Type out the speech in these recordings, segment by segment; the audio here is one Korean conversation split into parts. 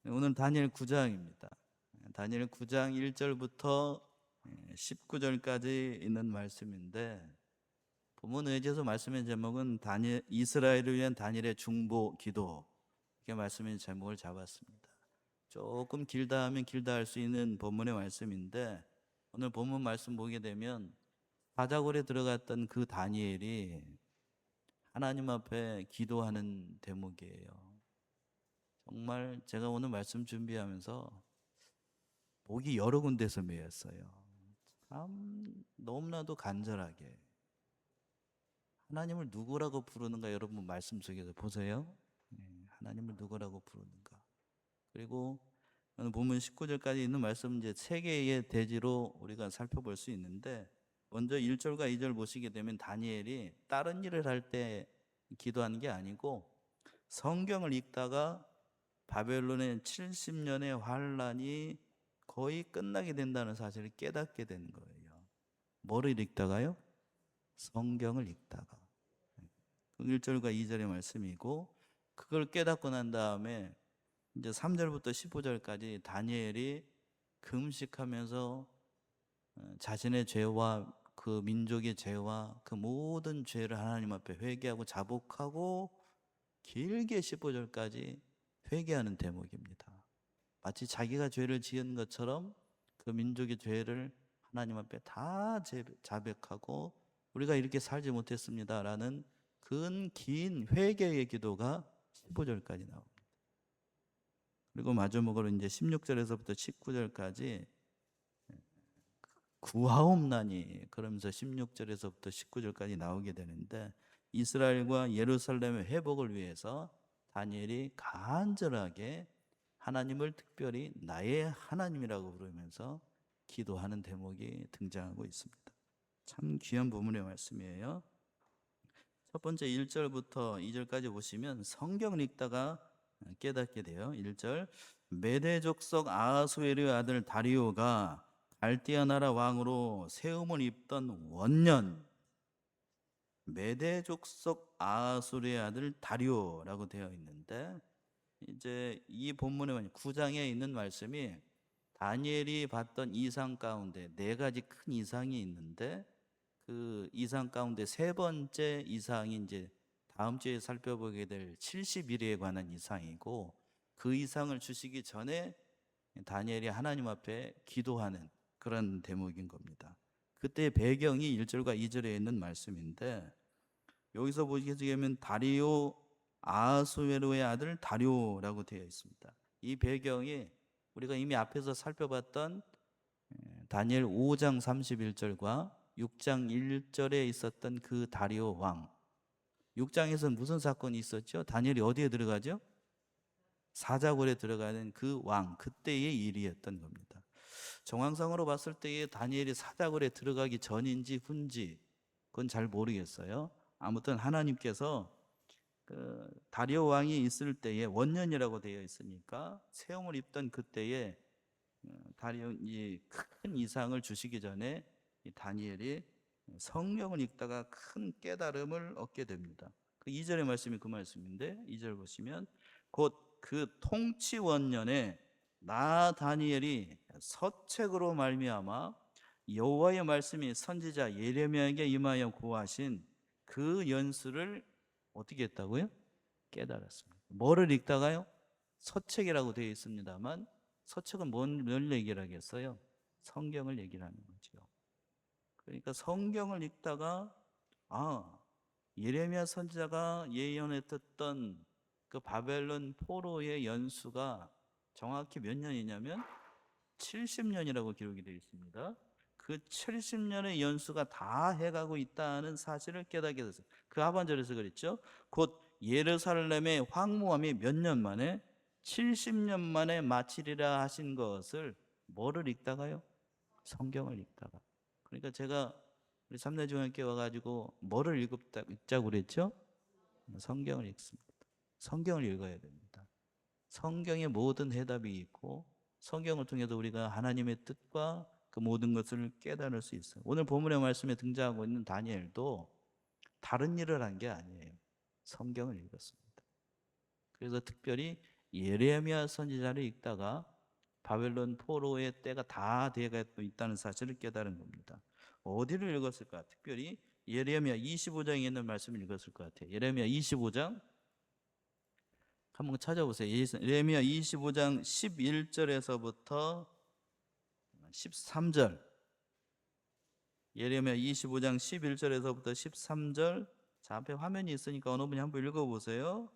오늘 다니엘 9장입니다. 다니엘 9장 1절부터 19절까지 있는 말씀인데, 본문 의지에서 말씀의 제목은 이스라엘을 위한 다니엘의 중보 기도, 이렇게 말씀의 제목을 잡았습니다. 조금 길다 하면 길다 할 수 있는 본문의 말씀인데, 오늘 본문 말씀 보게 되면 사자굴에 들어갔던 그 다니엘이 하나님 앞에 기도하는 대목이에요. 정말 제가 오늘 말씀 준비하면서 목이 여러 군데서 메였어요. 참 너무나도 간절하게 하나님을 누구라고 부르는가, 여러분 말씀 속에서 보세요. 하나님을 누구라고 부르는가. 그리고 오늘 본문 19절까지 있는 말씀, 이제 세 개의 대지로 우리가 살펴볼 수 있는데, 먼저 1절과 2절 보시게 되면 다니엘이 다른 일을 할 때 기도하는 게 아니고 성경을 읽다가 바벨론의 70년의 환란이 거의 끝나게 된다는 사실을 깨닫게 된 거예요. 뭐를 읽다가요? 성경을 읽다가. 1절과 2절의 말씀이고, 그걸 깨닫고 난 다음에 이제 3절부터 15절까지 다니엘이 금식하면서 자신의 죄와 그 민족의 죄와 그 모든 죄를 하나님 앞에 회개하고 자복하고, 길게 15절까지 회개하는 대목입니다. 마치 자기가 죄를 지은 것처럼 그 민족의 죄를 하나님 앞에 다 자백하고, 우리가 이렇게 살지 못했습니다라는 긴 회개의 기도가 15절까지 나옵니다. 그리고 마지막으로 이제 16절에서부터 19절까지 구하옵나니, 그러면서 16절에서부터 19절까지 나오게 되는데, 이스라엘과 예루살렘의 회복을 위해서 다니엘이 간절하게 하나님을 특별히 나의 하나님이라고 부르면서 기도하는 대목이 등장하고 있습니다. 참 귀한 부분의 말씀이에요. 첫 번째 1절부터 2절까지 보시면 성경을 읽다가 깨닫게 돼요. 1절, 메대 족속 아하수에르의 아들 다리오가 갈대아 나라 왕으로 세움을 입던 원년, 메대 족속 아하수르의 아들 다리오라고 되어 있는데, 이제 이 본문의 9장에 있는 말씀이 다니엘이 봤던 이상 가운데 네 가지 큰 이상이 있는데, 그 이상 가운데 세 번째 이상이 이제 다음 주에 살펴보게 될 70일에 관한 이상이고, 그 이상을 주시기 전에 다니엘이 하나님 앞에 기도하는 그런 대목인 겁니다. 그때 배경이 1절과 2절에 있는 말씀인데, 여기서 보시게 되면 다리오 아하수에로의 아들 다리오라고 되어 있습니다. 이 배경이 우리가 이미 앞에서 살펴봤던 다니엘 5장 31절과 6장 1절에 있었던 그 다리오 왕, 6장에서 무슨 사건이 있었죠? 다니엘이 어디에 들어가죠? 사자굴에 들어가는 그 왕, 그때의 일이었던 겁니다. 정황상으로 봤을 때에 다니엘이 사자굴에 들어가기 전인지 후인지 그건 잘 모르겠어요. 아무튼 하나님께서 그 다리오 왕이 있을 때에 원년이라고 되어 있으니까 세움을 입던 그때에 다리오이 큰 이상을 주시기 전에 이 다니엘이 성경을 읽다가 큰 깨달음을 얻게 됩니다. 그 2절의 말씀이 그 말씀인데, 2절 보시면 곧 그 통치 원년에 나 다니엘이 서책으로 말미암아 여호와의 말씀이 선지자 예레미야에게 임하여 고하신 그 연수를 어떻게 했다고요? 깨달았습니다. 뭐를 읽다가요? 서책이라고 되어 있습니다만, 서책은 뭘 얘기를 하겠어요? 성경을 얘기를 하는 거죠. 그러니까 성경을 읽다가 예레미야 선지자가 예언했던 그 바벨론 포로의 연수가 정확히 몇 년이냐면 70년이라고 기록이 되어 있습니다. 그 70년의 연수가 다 해가고 있다는 사실을 깨닫게 됐어요. 그 하반절에서 그랬죠. 곧 예루살렘의 황무함이 몇 년 만에 70년 만에 마치리라 하신 것을 뭐를 읽다가요? 성경을 읽다가. 그러니까 제가 우리 삼내중학교에 와가지고 뭐를 읽자고 그랬죠? 성경을 읽습니다. 성경을 읽어야 됩니다. 성경에 모든 해답이 있고, 성경을 통해서 우리가 하나님의 뜻과 그 모든 것을 깨달을 수 있어요. 오늘 본문의 말씀에 등장하고 있는 다니엘도 다른 일을 한 게 아니에요. 성경을 읽었습니다. 그래서 특별히 예레미야 선지자를 읽다가 바벨론 포로의 때가 다 돼가고 있다는 사실을 깨달은 겁니다. 어디를 읽었을까? 특별히 예레미야 25장에 있는 말씀을 읽었을 것 같아요. 예레미야 25장 한번 찾아보세요. 예레미야 25장 11절에서부터 13절. 예레미야 25장 11절에서부터 13절. 자, 앞에 화면이 있으니까 어느 분이 한번 읽어보세요.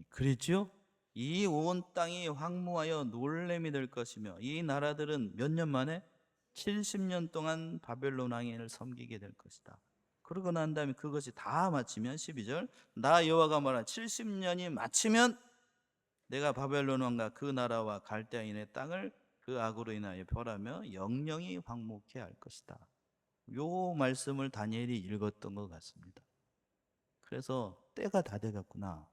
그랬죠? 이 온 땅이 황무하여 놀램이 될 것이며 이 나라들은 몇 년 만에 70년 동안 바벨론 왕을 섬기게 될 것이다. 그러고 난 다음에 그것이 다 마치면 12절 나 여호와가 말하 70년이 마치면 내가 바벨론 왕과 그 나라와 갈대아인의 땅을 그 악으로 인하여 벌하며 영영이 황무케 할 것이다. 요 말씀을 다니엘이 읽었던 것 같습니다. 그래서 때가 다 돼갔구나.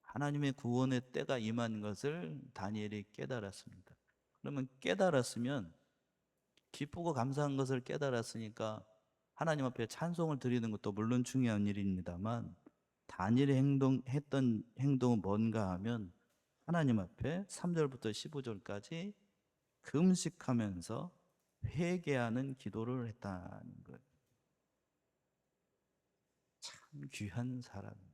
하나님의 구원의 때가 임한 것을 다니엘이 깨달았습니다. 그러면 깨달았으면 기쁘고 감사한 것을 깨달았으니까 하나님 앞에 찬송을 드리는 것도 물론 중요한 일입니다만 다니엘이 했던 행동은 뭔가 하면 하나님 앞에 3절부터 15절까지 금식하면서 회개하는 기도를 했다는 거예요. 참 귀한 사람입니다.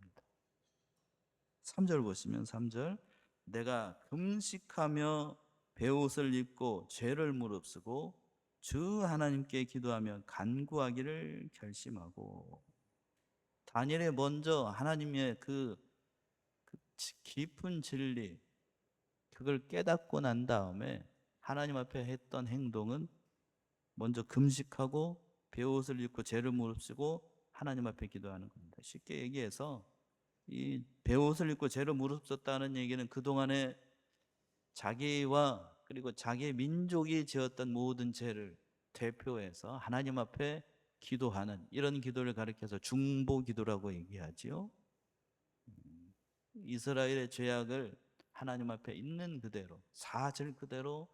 3절 보시면 3절 내가 금식하며 베옷을 입고 죄를 무릅쓰고 주 하나님께 기도하며 간구하기를 결심하고 다니엘이 먼저 하나님의 그 깊은 진리 그걸 깨닫고 난 다음에 하나님 앞에 했던 행동은 먼저 금식하고 베옷을 입고 죄를 무릅쓰고 하나님 앞에 기도하는 겁니다. 쉽게 얘기해서 이 베옷을 입고 죄를 무릅썼다는 얘기는 그동안에 자기와 그리고 자기 민족이 지었던 모든 죄를 대표해서 하나님 앞에 기도하는 이런 기도를 가리켜서 중보 기도라고 얘기하지요. 이스라엘의 죄악을 하나님 앞에 있는 그대로 사실 그대로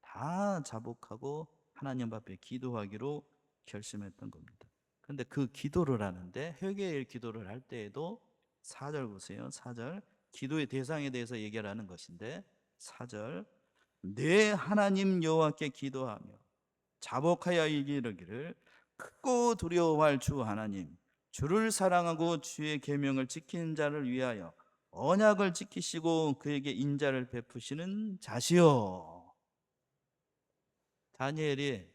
다 자복하고 하나님 앞에 기도하기로 결심했던 겁니다. 그런데 그 기도를 하는데 회개의 기도를 할 때에도 4절 보세요. 4절 기도의 대상에 대해서 얘기를 하는 것인데 4절 내 하나님 여호와께 기도하며 자복하여 이르기를 크고 두려워할 주 하나님 주를 사랑하고 주의 계명을 지키는 자를 위하여 언약을 지키시고 그에게 인자를 베푸시는 자시오. 다니엘이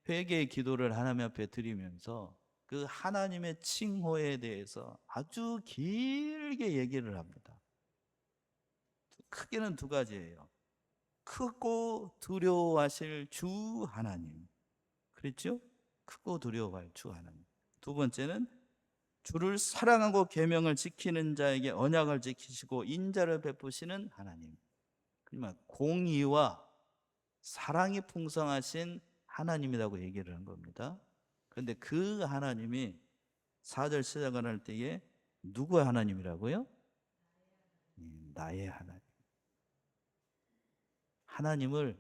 회개의 기도를 하나님 앞에 드리면서 그 하나님의 칭호에 대해서 아주 길게 얘기를 합니다. 크게는 두 가지예요. 크고 두려워하실 주 하나님. 그랬죠? 크고 두려워할 주 하나님. 두 번째는 주를 사랑하고 계명을 지키는 자에게 언약을 지키시고 인자를 베푸시는 하나님. 그러면 공의와 사랑이 풍성하신 하나님이라고 얘기를 한 겁니다. 그런데 그 하나님이 4절 시작을 할 때에 누구의 하나님이라고요? 나의 하나님. 하나님을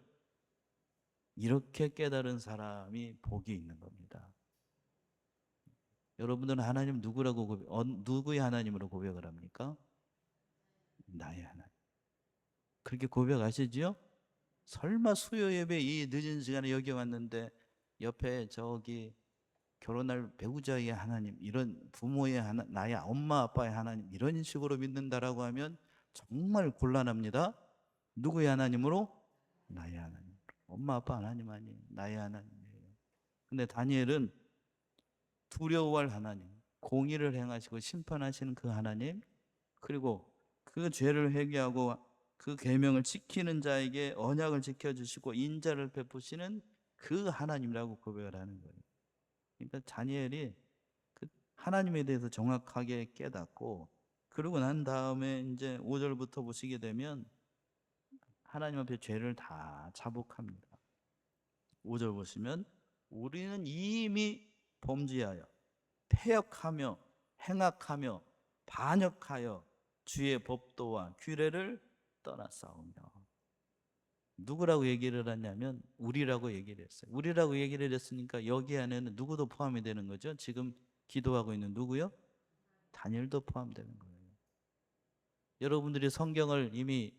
이렇게 깨달은 사람이 복이 있는 겁니다. 여러분들은 하나님 누구라고 누구의 하나님으로 고백을 합니까? 나의 하나님. 그렇게 고백하시지요? 설마 수요 예배 이 늦은 시간에 여기 왔는데 옆에 저기 결혼할 배우자의 하나님 이런 부모의 나의 엄마 아빠의 하나님 이런 식으로 믿는다라고 하면 정말 곤란합니다. 누구의 하나님으로? 나의 하나님. 엄마 아빠 하나님 아니에요. 나의 하나님이에요. 근데 다니엘은 두려워할 하나님, 공의를 행하시고 심판하시는 그 하나님, 그리고 그 죄를 회개하고 그 계명을 지키는 자에게 언약을 지켜주시고 인자를 베푸시는 그 하나님이라고 고백을 하는 거예요. 그러니까 다니엘이 그 하나님에 대해서 정확하게 깨닫고 그러고 난 다음에 이제 5절부터 보시게 되면 하나님 앞에 죄를 다 자복합니다. 5절 보시면 우리는 이미 범죄하여 패역하며 행악하며 반역하여 주의 법도와 규례를 떠났사오며. 누구라고 얘기를 하냐면 우리라고 얘기를 했어요. 우리라고 얘기를 했으니까 여기 안에는 누구도 포함이 되는 거죠. 지금 기도하고 있는 누구요? 다니엘도 포함되는 거예요. 여러분들이 성경을 이미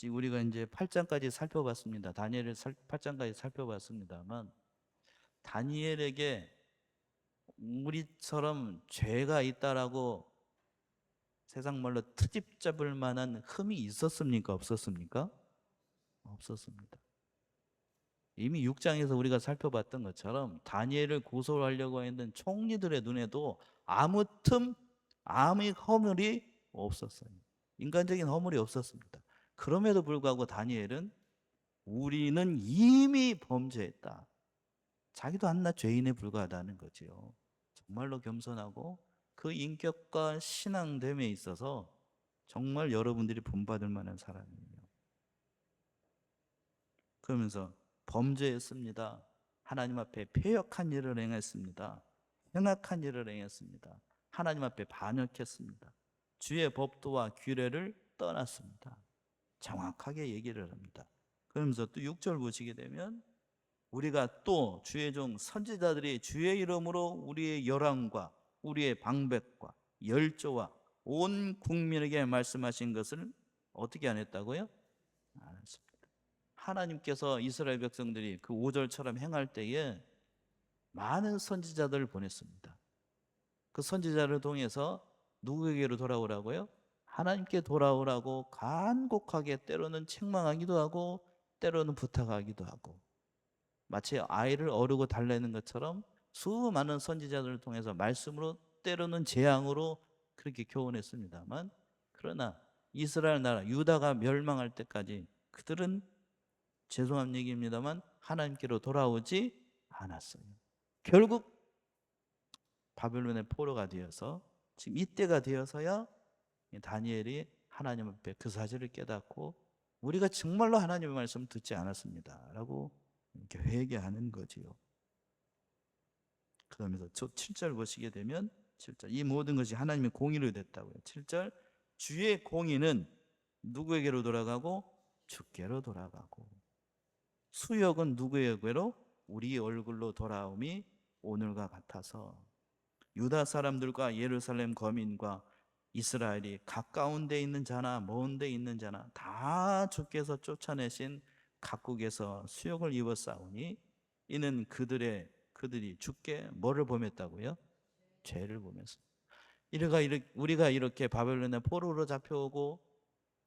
우리가 이제 8장까지 살펴봤습니다. 다니엘을 8장까지 살펴봤습니다만 다니엘에게 우리처럼 죄가 있다라고 세상 말로 트집 잡을 만한 흠이 있었습니까? 없었습니까? 없었습니다. 이미 6장에서 우리가 살펴봤던 것처럼 다니엘을 고소하려고 했던 총리들의 눈에도 아무 틈, 아무 허물이 없었어요. 인간적인 허물이 없었습니다. 그럼에도 불구하고 다니엘은 우리는 이미 범죄했다. 자기도 한낱 죄인에 불과하다는 거지요. 정말로 겸손하고 그 인격과 신앙됨에 있어서 정말 여러분들이 본받을 만한 사람이에요. 그러면서 범죄했습니다. 하나님 앞에 패역한 일을 행했습니다. 행악한 일을 행했습니다. 하나님 앞에 반역했습니다. 주의 법도와 규례를 떠났습니다. 정확하게 얘기를 합니다. 그러면서 또 6절 보시게 되면 우리가 또 주의 종 선지자들이 주의 이름으로 우리의 열왕과 우리의 방백과 열조와 온 국민에게 말씀하신 것을 어떻게 안 했다고요? 안 했습니다. 하나님께서 이스라엘 백성들이 그 5절처럼 행할 때에 많은 선지자들을 보냈습니다. 그 선지자를 통해서 누구에게로 돌아오라고요? 하나님께 돌아오라고 간곡하게 때로는 책망하기도 하고 때로는 부탁하기도 하고 마치 아이를 어르고 달래는 것처럼 수많은 선지자들을 통해서 말씀으로 때로는 재앙으로 그렇게 교훈했습니다만 그러나 이스라엘 나라 유다가 멸망할 때까지 그들은 죄송한 얘기입니다만 하나님께로 돌아오지 않았어요. 결국 바벨론의 포로가 되어서 지금 이때가 되어서야 다니엘이 하나님 앞에 그 사실을 깨닫고 우리가 정말로 하나님의 말씀을 듣지 않았습니다 라고 이렇게 회개하는 거지요. 그러면서 7절 보시게 되면 7절 이 모든 것이 하나님의 공의로 됐다고요. 7절 주의 공의는 누구에게로 돌아가고 주께로 돌아가고 수역은 누구에게로 우리 얼굴로 돌아옴이 오늘과 같아서 유다 사람들과 예루살렘 거민과 이스라엘이 가까운 데 있는 자나 먼 데 있는 자나 다 주께서 쫓아내신 각국에서 수욕을 입었사오니 이는 그들이 주께 뭐를 범했다고요? 죄를 범했습니다. 우리가 이렇게 바벨론의 포로로 잡혀오고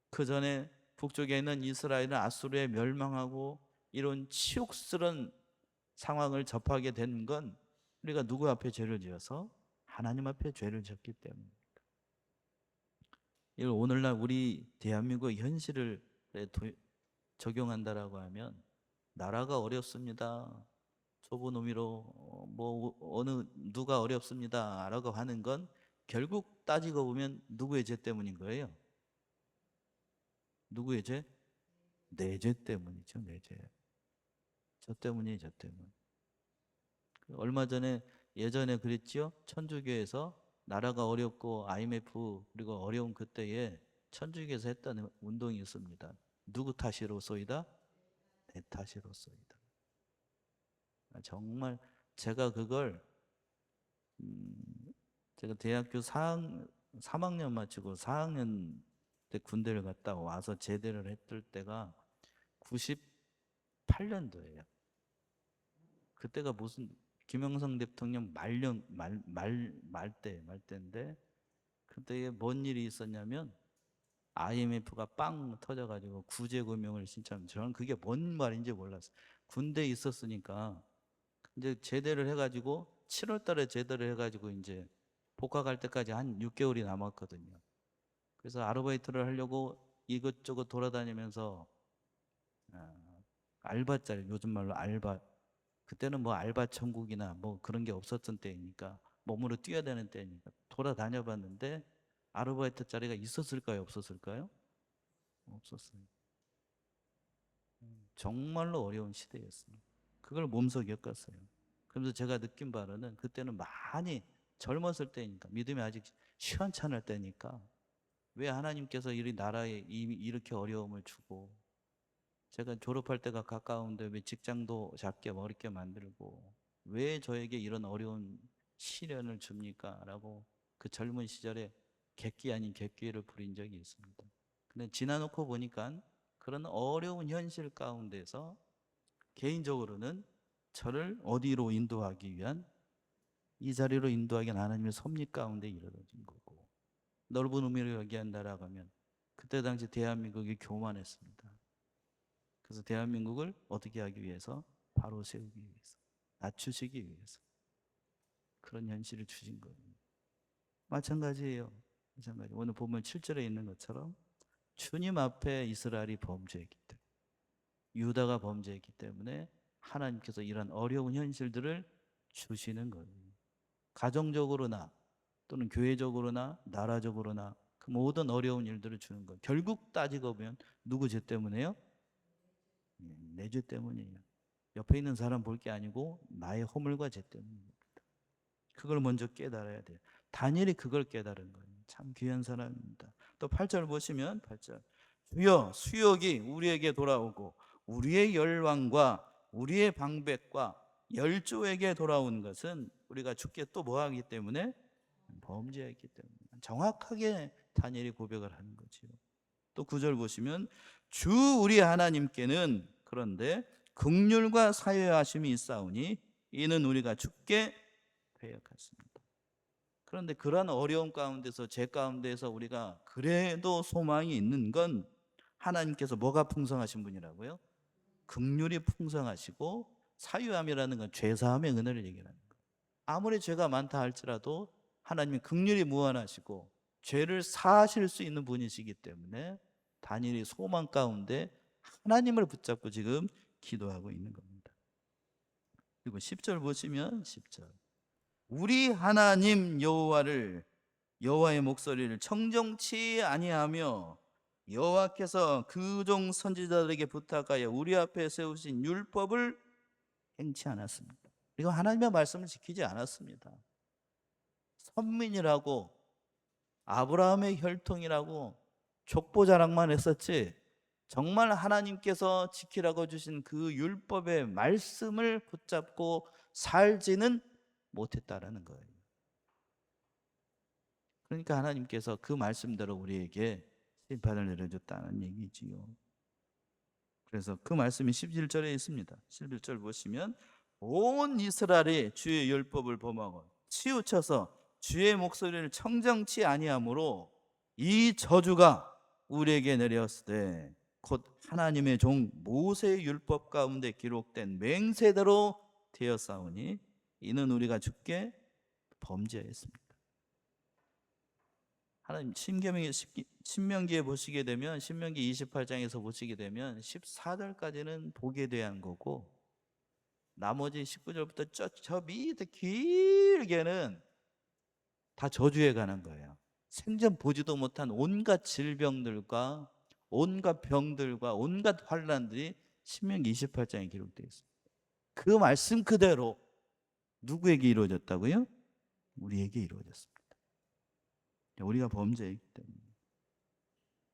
그 전에 북쪽에 있는 이스라엘은 아수르에 멸망하고 이런 치욕스러운 상황을 접하게 된 건 우리가 누구 앞에 죄를 지어서 하나님 앞에 죄를 지었기 때문입니다. 이걸 오늘날 우리 대한민국의 현실을 적용한다라고 하면 나라가 어렵습니다. 좁은 의미로 어느 누가 어렵습니다라고 하는 건 결국 따지고 보면 누구의 죄 때문인 거예요? 누구의 죄? 내 죄 때문이죠. 내 죄. 저 때문이에요. 저 때문. 얼마 전에 예전에 그랬지요. 천주교에서 나라가 어렵고 IMF 그리고 어려운 그때에 천주교에서 했던 운동이 있습니다. 누구 탓이로소이다? 내 탓이로소이다. 정말 제가 그걸 제가 대학교 3학년 마치고 4학년 때 군대를 갔다 와서 제대를 했을 때가 98년도예요. 그때가 무슨 김영삼 대통령 말때인데 그때에 뭔 일이 있었냐면 IMF가 빵 터져가지고 구제금융을 신청하면 저는 그게 뭔 말인지 몰랐어요. 군대에 있었으니까 이제 제대를 해가지고 7월 달에 제대를 해가지고 이제 복학할 때까지 한 6개월이 남았거든요. 그래서 아르바이트를 하려고 이것저것 돌아다니면서 알바짤 요즘 말로 알바 그때는 뭐 알바 천국이나 뭐 그런 게 없었던 때이니까 몸으로 뛰어야 되는 때니까 돌아다녀 봤는데 아르바이트 자리가 있었을까요? 없었을까요? 없었어요. 정말로 어려운 시대였습니다. 그걸 몸소 겪었어요. 그러면서 제가 느낀 바로는 그때는 많이 젊었을 때니까 믿음이 아직 시원찮을 때니까 왜 하나님께서 이 나라에 이렇게 어려움을 주고 제가 졸업할 때가 가까운데 왜 직장도 작게 어렵게 만들고 왜 저에게 이런 어려운 시련을 줍니까? 라고 그 젊은 시절에 객기 아닌 객기를 부린 적이 있습니다. 근데 지나놓고 보니까 그런 어려운 현실 가운데서 개인적으로는 저를 어디로 인도하기 위한 이 자리로 인도하기 위한 하나님의 섭리 가운데 이르러진 거고 넓은 의미로 얘기한다라고 하면 그때 당시 대한민국이 교만했습니다. 그래서 대한민국을 어떻게 하기 위해서 바로 세우기 위해서 낮추시기 위해서 그런 현실을 주신 거예요. 마찬가지예요. 마찬가지. 오늘 보면 7절에 있는 것처럼 주님 앞에 이스라엘이 범죄했기 때문에 유다가 범죄했기 때문에 하나님께서 이런 어려운 현실들을 주시는 거예요. 가정적으로나 또는 교회적으로나 나라적으로나 그 모든 어려운 일들을 주는 거예요. 결국 따지고 보면 누구 죄 때문에요? 내 죄 때문이에요. 옆에 있는 사람 볼 게 아니고 나의 허물과 죄 때문입니다. 그걸 먼저 깨달아야 돼요. 다니엘이 그걸 깨달은 거예요. 참 귀한 사람입니다. 또 8절 보시면 8절 주여 수욕이 우리에게 돌아오고 우리의 열왕과 우리의 방백과 열조에게 돌아온 것은 우리가 주께 또 뭐하기 때문에 범죄했기 때문에 정확하게 다니엘이 고백을 하는 거지요. 또 9절 보시면 주 우리 하나님께는 그런데 긍휼과 사회하심이 있사오니 이는 우리가 주께 회역했습니다. 그런데 그러한 어려움 가운데서 죄 가운데서 우리가 그래도 소망이 있는 건 하나님께서 뭐가 풍성하신 분이라고요? 긍휼이 풍성하시고 사유함이라는 건 죄사함의 은혜를 얘기하는 거예요. 아무리 죄가 많다 할지라도 하나님이 긍휼이 무한하시고 죄를 사하실 수 있는 분이시기 때문에 다니엘이 소망 가운데 하나님을 붙잡고 지금 기도하고 있는 겁니다. 그리고 10절 보시면 10절 우리 하나님 여호와의 목소리를 청정치 아니하며 여호와께서 그 종 선지자들에게 부탁하여 우리 앞에 세우신 율법을 행치 않았습니다. 그리고 하나님의 말씀을 지키지 않았습니다. 선민이라고 아브라함의 혈통이라고 족보 자랑만 했었지 정말 하나님께서 지키라고 주신 그 율법의 말씀을 붙잡고 살지는 못했다라는 거예요. 그러니까 하나님께서 그 말씀대로 우리에게 심판을 내려줬다는 얘기지요. 그래서 그 말씀이 11절에 있습니다. 11절 보시면 온 이스라엘이 주의 율법을 범하고 치우쳐서 주의 목소리를 청정치 아니하므로 이 저주가 우리에게 내렸으되 곧 하나님의 종 모세의 율법 가운데 기록된 맹세대로 되었사오니 이는 우리가 주께 범죄했습니다. 하나님 신명기에 보시게 되면 신명기 28장에서 보시게 되면 14절까지는 복에 대한 거고 나머지 19절부터 저 밑에 길게는 다 저주에 관한 거예요. 생전 보지도 못한 온갖 질병들과 온갖 병들과 온갖 환난들이 신명기 28장에 기록되어 있습니다. 그 말씀 그대로 누구에게 이루어졌다고요? 우리에게 이루어졌습니다. 우리가 범죄이기 때문에.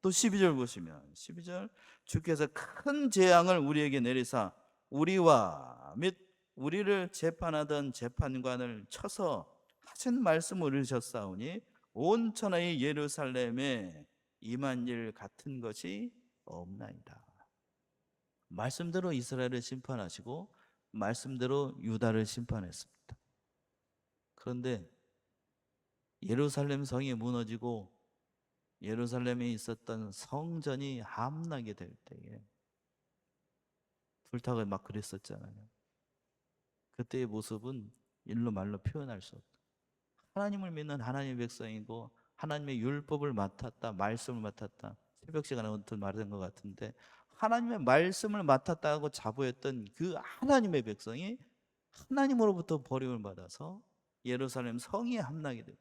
또 12절 보시면 12절 주께서 큰 재앙을 우리에게 내리사 우리와 및 우리를 재판하던 재판관을 쳐서 하신 말씀을 이루셨사오니 온 천하의 예루살렘에 임한 일 같은 것이 없나이다. 말씀대로 이스라엘을 심판하시고 말씀대로 유다를 심판했습니다. 그런데 예루살렘 성이 무너지고 예루살렘에 있었던 성전이 함락이 될 때에 불타고 막 그랬었잖아요. 그때의 모습은 일로 말로 표현할 수 없다. 하나님을 믿는 하나님의 백성이고 하나님의 율법을 맡았다, 말씀을 맡았다. 새벽 시간에 어떤 말한 것 같은데 하나님의 말씀을 맡았다고 자부했던 그 하나님의 백성이 하나님으로부터 버림을 받아서 예루살렘 성이 함락이 되고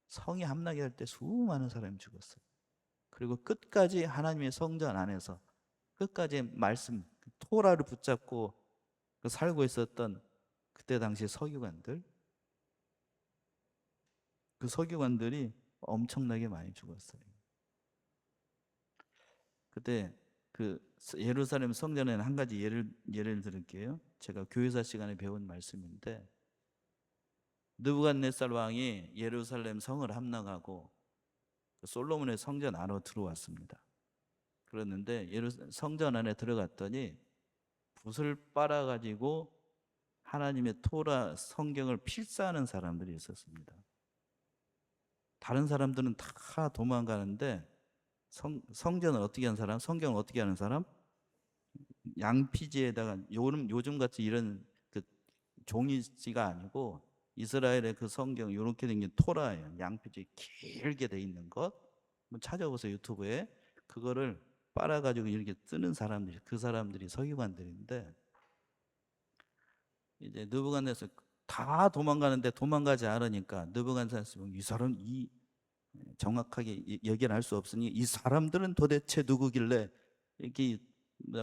성이 함락이 할 때 수많은 사람이 죽었어요. 그리고 끝까지 하나님의 성전 안에서 끝까지 말씀 토라를 붙잡고 살고 있었던 그때 당시 서기관들, 그 서기관들이 엄청나게 많이 죽었어요. 그때 그 예루살렘 성전에는 한 가지 예를 들을게요. 제가 교회사 시간에 배운 말씀인데, 느부갓네살 왕이 예루살렘 성을 함락하고 솔로몬의 성전 안으로 들어왔습니다. 그랬는데 성전 안에 들어갔더니 붓을 빨아가지고 하나님의 토라 성경을 필사하는 사람들이 있었습니다. 다른 사람들은 다 도망가는데 성전을 어떻게 하는 사람? 성경을 어떻게 하는 사람? 양피지에다가 요즘 같이 이런 그 종이지가 아니고 이스라엘의 그 성경 이렇게 생긴 토라예요. 양피지 길게 돼 있는 것. 한번 찾아보세요, 유튜브에. 그거를 빨아가지고 이렇게 뜨는 사람들이, 그 사람들이 서기관들인데, 이제 느부갓네살 다 도망가는데 도망가지 않으니까 느부갓네살 이 사람 정확하게 얘기를 할 수 없으니 이 사람들은 도대체 누구길래 이렇게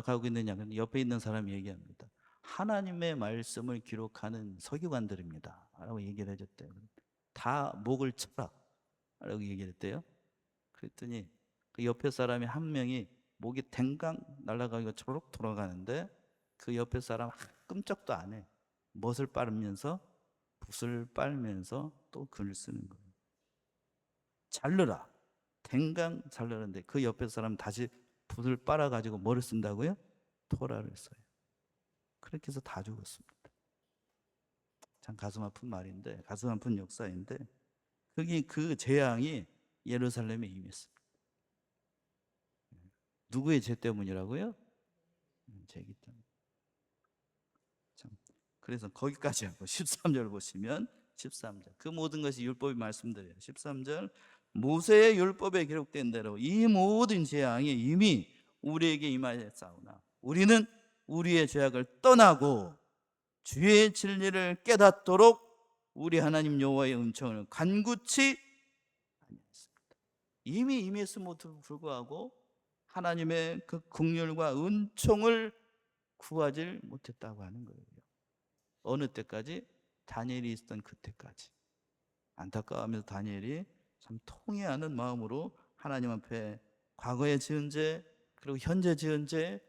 가고 있느냐. 근데 옆에 있는 사람이 얘기합니다. 하나님의 말씀을 기록하는 서기관들입니다 라고 얘기를 해줬대요. 다 목을 쳐라 라고 얘기를 했대요. 그랬더니 그 옆에 사람이 한 명이 목이 댕강 날아가기가 초록 돌아가는데 그 옆에 사람 끔찍도 안 해. 못을 빨으면서 붓을 빨면서 또 글을 쓰는 거예요. 자르라. 댕강 자르는데 그 옆에 사람 다시 붓을 빨아가지고 뭐를 쓴다고요? 토라를 써요. 그렇게 해서 다 죽었습니다. 참 가슴 아픈 말인데, 가슴 아픈 역사인데, 그게 그 재앙이 예루살렘에 임했습니다. 누구의 죄 때문이라고요? 죄기 때문에. 참. 그래서 거기까지 하고 13절 보시면 13절 그 모든 것이 율법이 말씀드려요. 13절 모세의 율법에 기록된 대로 이 모든 재앙이 이미 우리에게 임하였사오나 우리는 우리의 죄악을 떠나고 주의 진리를 깨닫도록 우리 하나님 여호와의 은총을 간구치 아니했습니다. 이미 임했음에도 불구하고 하나님의 그 긍휼과 은총을 구하지 못했다고 하는 거예요. 어느 때까지? 다니엘이 있었던 그때까지. 안타까워하면서 다니엘이 참 통회하는 마음으로 하나님 앞에 과거에 지은 죄, 그리고 현재 지은 죄,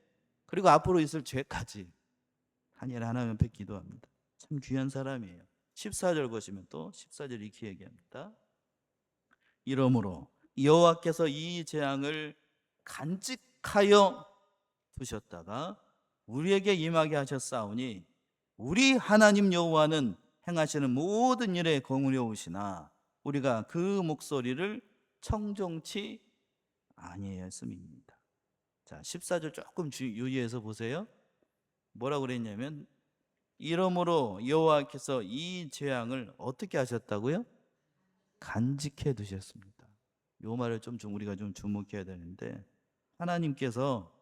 그리고 앞으로 있을 죄까지 다니엘 하나님 앞에 기도합니다. 참 귀한 사람이에요. 14절 보시면 또 14절 이렇게 얘기합니다. 이러므로 여호와께서 이 재앙을 간직하여 두셨다가 우리에게 임하게 하셨사오니 우리 하나님 여호와는 행하시는 모든 일에 공의로우시나 우리가 그 목소리를 청종치 아니하였음입니다. 자, 14절 조금 유의해서 보세요. 뭐라고 그랬냐면 이러므로 여호와께서 이 재앙을 어떻게 하셨다고요? 간직해 두셨습니다. 요 말을 좀 우리가 좀 주목해야 되는데, 하나님께서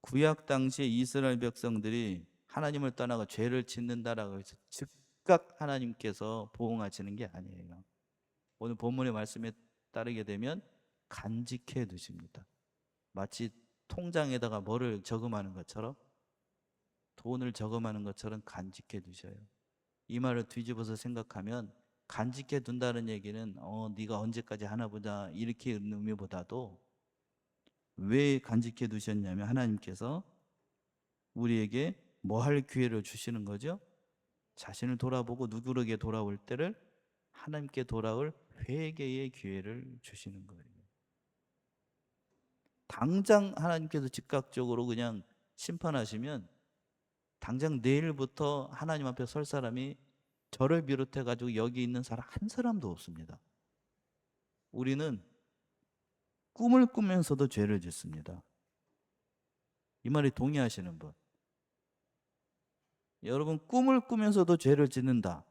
구약 당시에 이스라엘 백성들이 하나님을 떠나고 죄를 짓는다라고 해서 즉각 하나님께서 보응하시는 게 아니에요. 오늘 본문의 말씀에 따르게 되면 간직해 두십니다. 마치 통장에다가 뭐를 저금하는 것처럼, 돈을 저금하는 것처럼 간직해 두셔요. 이 말을 뒤집어서 생각하면 간직해 둔다는 얘기는 네가 언제까지 하나 보자 이렇게 의미보다도 왜 간직해 두셨냐면 하나님께서 우리에게 뭐 할 기회를 주시는 거죠? 자신을 돌아보고 누구에게 돌아올 때를 하나님께 돌아올 회개의 기회를 주시는 거예요. 당장 하나님께서 즉각적으로 그냥 심판하시면 당장 내일부터 하나님 앞에 설 사람이 저를 비롯해 가지고 여기 있는 사람 한 사람도 없습니다. 우리는 꿈을 꾸면서도 죄를 짓습니다. 이 말에 동의하시는 분? 여러분, 꿈을 꾸면서도 죄를 짓는다.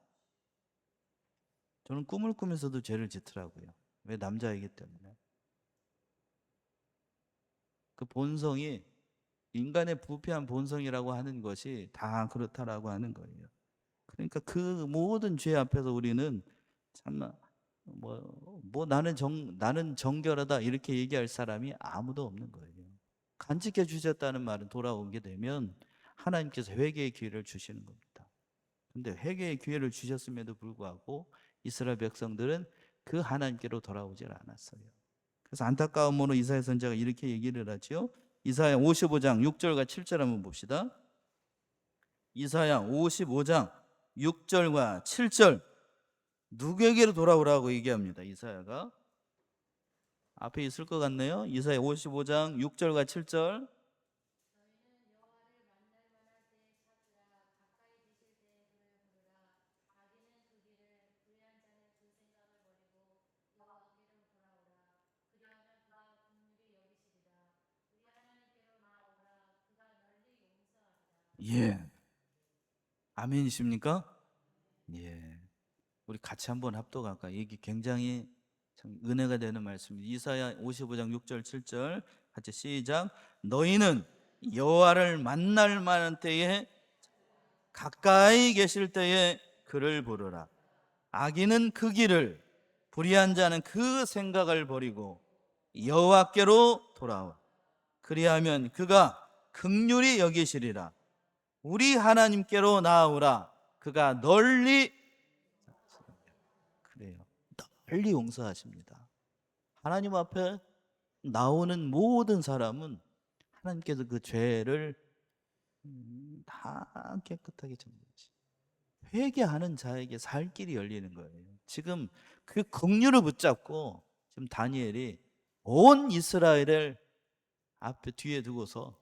저는 꿈을 꾸면서도 죄를 짓더라고요. 왜? 남자이기 때문에. 그 본성이 인간의 부패한 본성이라고 하는 것이 다 그렇다라고 하는 거예요. 그러니까 그 모든 죄 앞에서 우리는 참나 나는 정결하다 이렇게 얘기할 사람이 아무도 없는 거예요. 간직해 주셨다는 말은 돌아오게 되면 하나님께서 회개의 기회를 주시는 겁니다. 근데 회개의 기회를 주셨음에도 불구하고 이스라엘 백성들은 그 하나님께로 돌아오질 않았어요. 그래서 안타까움으로 이사야 선지자가 이렇게 얘기를 하죠. 이사야 55장 6절과 7절 한번 봅시다. 이사야 55장 6절과 7절 누구에게로 돌아오라고 얘기합니다. 이사야가 앞에 있을 것 같네요. 이사야 55장 6절과 7절. 예. 아멘이십니까? 예. 우리 같이 한번 합독할까요? 이게 굉장히 참 은혜가 되는 말씀입니다. 이사야 55장 6절 7절 같이 시작. 너희는 여호와를 만날 만한 때에 가까이 계실 때에 그를 부르라. 악인은 그 길을, 불의한 자는 그 생각을 버리고 여호와께로 돌아와. 그리하면 그가 긍휼히 여기시리라. 우리 하나님께로 나아오라. 그가 널리, 그래요, 널리 용서하십니다. 하나님 앞에 나오는 모든 사람은 하나님께서 그 죄를 다 깨끗하게 정리하시. 회개하는 자에게 살 길이 열리는 거예요. 지금 그 긍휼을 붙잡고 지금 다니엘이 온 이스라엘을 앞에 뒤에 두고서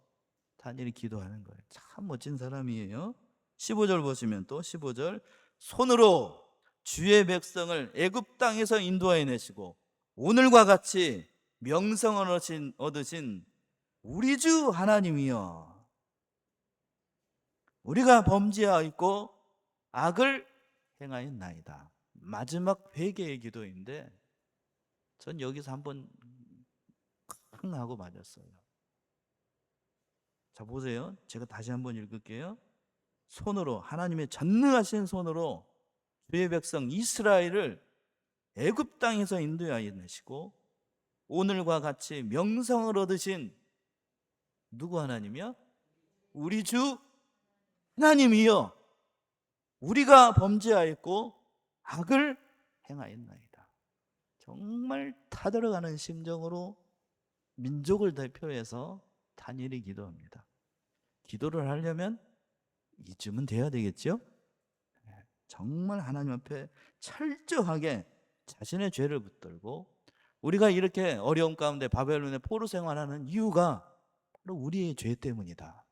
다니엘이 기도하는 거예요. 참 멋진 사람이에요. 15절 보시면 또 15절 손으로 주의 백성을 애굽 땅에서 인도하여 내시고 오늘과 같이 명성을 얻으신 우리 주 하나님이여, 우리가 범죄하였고 악을 행하였나이다. 마지막 회개의 기도인데 전 여기서 한번 쾅 하고 맞았어요. 자 보세요. 제가 다시 한번 읽을게요. 손으로, 하나님의 전능하신 손으로 주의 백성 이스라엘을 애굽 땅에서 인도하여 내시고 오늘과 같이 명성을 얻으신 누구 하나님이요? 우리 주 하나님이요, 우리가 범죄하였고 악을 행하였나이다. 정말 타들어가는 심정으로 민족을 대표해서 다니엘이 기도합니다. 기도를 하려면 이쯤은 돼야 되겠죠? 정말 하나님 앞에 철저하게 자신의 죄를 붙들고, 우리가 이렇게 어려움 가운데 바벨론의 포로 생활하는 이유가 바로 우리의 죄 때문이다.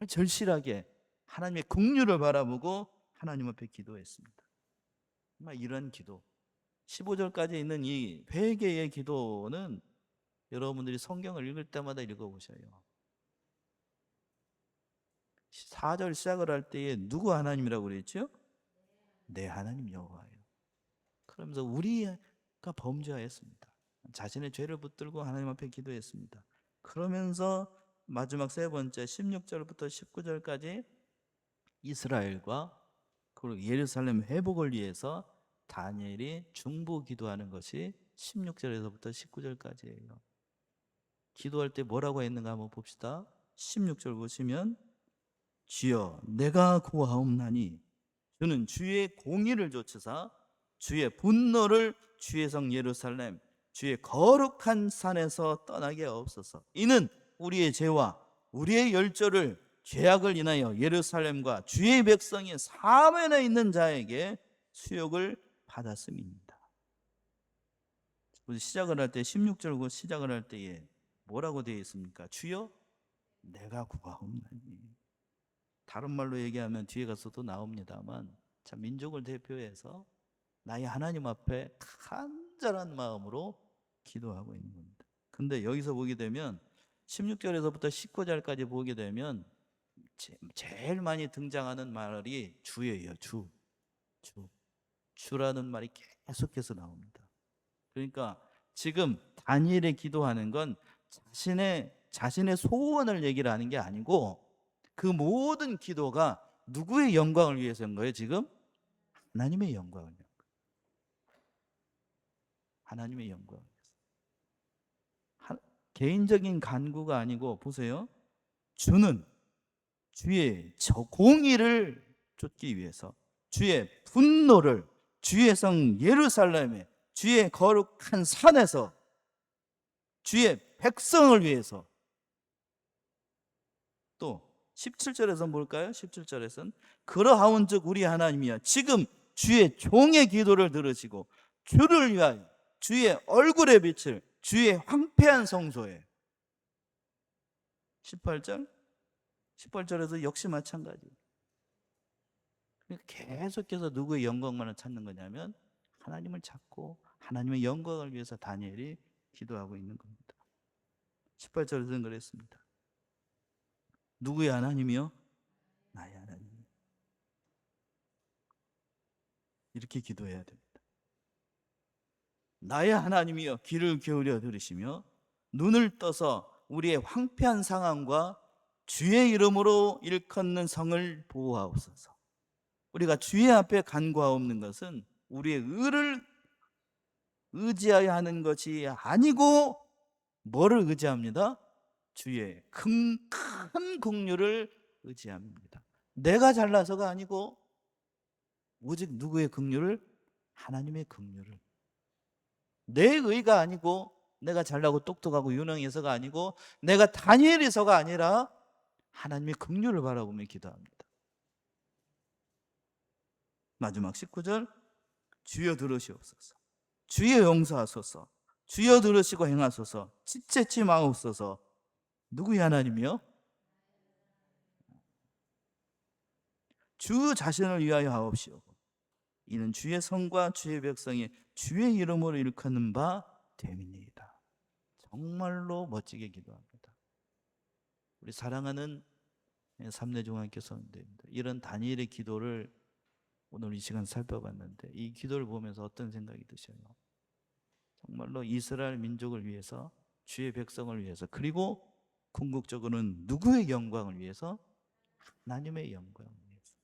절실하게 하나님의 긍휼을 바라보고 하나님 앞에 기도했습니다. 정말 이런 기도, 15절까지 있는 이 회개의 기도는 여러분들이 성경을 읽을 때마다 읽어보셔요. 4절 시작을 할 때에 누구 하나님이라고 그랬죠? 내 하나님 여호와예요. 그러면서 우리가 범죄하였습니다. 자신의 죄를 붙들고 하나님 앞에 기도했습니다. 그러면서 마지막 세 번째 16절부터 19절까지 이스라엘과 그리고 예루살렘 회복을 위해서 다니엘이 중보 기도하는 것이 16절에서부터 19절까지예요. 기도할 때 뭐라고 했는가 한번 봅시다. 16절 보시면 주여 내가 구하옵나니 주는 주의 공의를 좇으사 주의 분노를 주의 성 예루살렘 주의 거룩한 산에서 떠나게 하옵소서. 이는 우리의 죄와 우리의 열조를 죄악을 인하여 예루살렘과 주의 백성이 사면에 있는 자에게 수욕을 받았음입니다. 시작을 할 때 16절 시작을 할 때에 뭐라고 되어 있습니까? 주여 내가 구하옵나니. 다른 말로 얘기하면 뒤에 가서도 나옵니다만 참 민족을 대표해서 나의 하나님 앞에 간절한 마음으로 기도하고 있는 겁니다. 근데 여기서 보게 되면 16절에서부터 19절까지 보게 되면 제일 많이 등장하는 말이 주예요. 주라는 말이 계속해서 나옵니다. 그러니까 지금 다니엘이 기도하는 건 자신의 소원을 얘기를 하는 게 아니고 그 모든 기도가 누구의 영광을 위해서인 거예요? 지금 하나님의 영광을 위해서. 하나님의 영광. 개인적인 간구가 아니고 보세요. 주의 저 공의를 쫓기 위해서, 주의 분노를, 주의 성 예루살렘에, 주의 거룩한 산에서, 주의 백성을 위해서. 또 17절에서 뭘까요? 17절에서는 그러하온즉 우리 하나님이여 지금 주의 종의 기도를 들으시고 주를 위하여 주의 얼굴의 빛을 주의 황폐한 성소에. 18절에서 역시 마찬가지. 계속해서 누구의 영광만을 찾는 거냐면 하나님을 찾고 하나님의 영광을 위해서 다니엘이 기도하고 있는 겁니다. 18절에서는 그랬습니다. 누구의 하나님이요? 나의 하나님. 이렇게 기도해야 됩니다. 나의 하나님이여 귀를 기울여 들으시며 눈을 떠서 우리의 황폐한 상황과 주의 이름으로 일컫는 성을 보호하옵소서. 우리가 주의 앞에 간구하옵는 것은 우리의 의를 의지하여 하는 것이 아니고 뭐를 의지합니다? 주의 큰 긍휼을 의지합니다. 내가 잘나서가 아니고 오직 누구의 긍휼을? 하나님의 긍휼을. 내 의가 아니고 내가 잘나고 똑똑하고 유능해서가 아니고 내가 다니엘이서가 아니라 하나님의 긍휼을 바라보며 기도합니다. 마지막 19절 주여 들으시옵소서. 주여 용서하소서. 주여 들으시고 행하소서. 지체치 마옵소서. 누구의 하나님이요? 주 자신을 위하여 하옵시오. 이는 주의 성과 주의 백성이 주의 이름으로 일컫는 바 됨이니이다. 정말로 멋지게 기도합니다. 우리 사랑하는 삼내중앙교 성도님들, 이런 다니엘의 기도를 오늘 이 시간 살펴봤는데 이 기도를 보면서 어떤 생각이 드셔요? 정말로 이스라엘 민족을 위해서, 주의 백성을 위해서, 그리고 궁극적으로는 누구의 영광을 위해서? 하나님의 영광을 위해서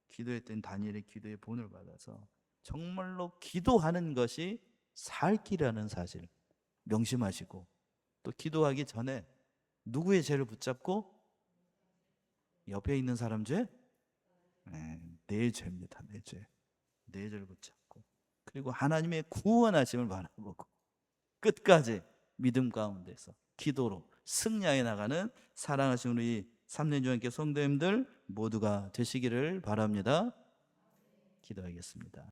기도했던 다니엘의 기도의 본을 받아서 정말로 기도하는 것이 살 길이라는 사실 명심하시고, 또 기도하기 전에 누구의 죄를 붙잡고? 옆에 있는 사람 죄? 내 죄입니다. 내 죄. 내 죄를 붙잡고, 그리고 하나님의 구원하심을 바라보고 끝까지 믿음 가운데서 기도로 승리하여 나가는 사랑하신 우리 삼내주님께 성도님들 모두가 되시기를 바랍니다. 기도하겠습니다.